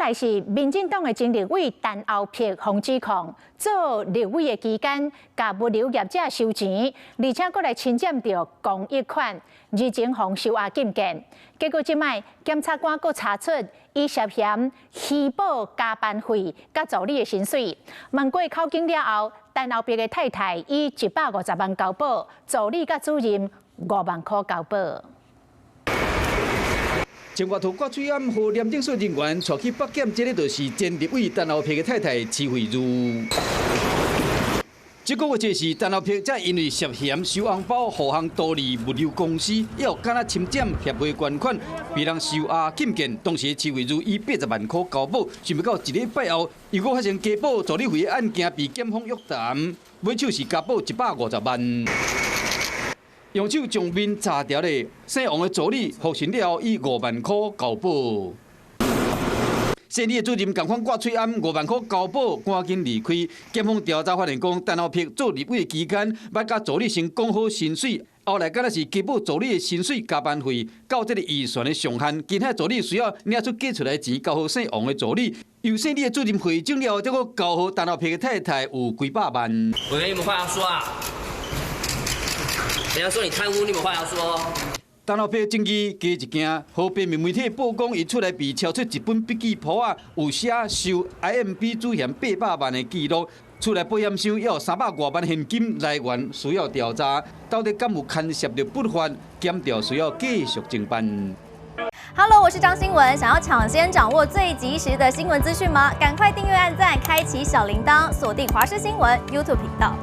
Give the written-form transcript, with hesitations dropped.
来是民进党的前立委陈后撇洪志康做立委的期间，甲物流业者收钱，而且阁来侵占到公益款，而前防收押禁见。结果即摆检察官阁查出，伊涉嫌虚报加班费甲助理的薪水。问过口供了后，陈后撇的太太以150万交保，助理甲主任5万块交保。前外头挂水案，和廉政署人员带去北检，这个就是前立委陈后撇的太太齐慧茹。这个月就是陈后撇，才因为涉嫌收红包、护航独立物流公司，也有敢若侵占协会捐款，被人收押禁见。当时齐慧茹以80万块交保，想不到一礼拜后，又搁发生加保助理费的案件被检方约谈，尾手是加保150万。用手将面炸掉的姓王的助理服刑了后，以5万块交保。姓李的主任同款挂嘴案5万块交保，赶紧离开。检方调查发现讲，陈后撇做立委的期间，捌甲助理先讲好薪水，后来敢若是加保助理的薪水加班费，到这个预算的上限，其他助理需要领出寄出来的钱交予姓王的助理。由姓李的主任汇总了后，再搁交予陈后撇的太太有几百万。委员，有没有话要说啊？人家说你贪污，你有没有话要说？陈后撇证据加一件，和平面媒体曝光，伊出来被抄出一本笔记簿啊，有写收 IMB 主嫌800万的记录。出来保险箱也有300多万现金来源需要调查，到底敢有牵涉到不法？检调需要继续侦办。Hello， 我是张新文。想要抢先掌握最及时的新闻资讯吗？赶快订阅、按赞、开启小铃铛，锁定华视新闻 YouTube 频道。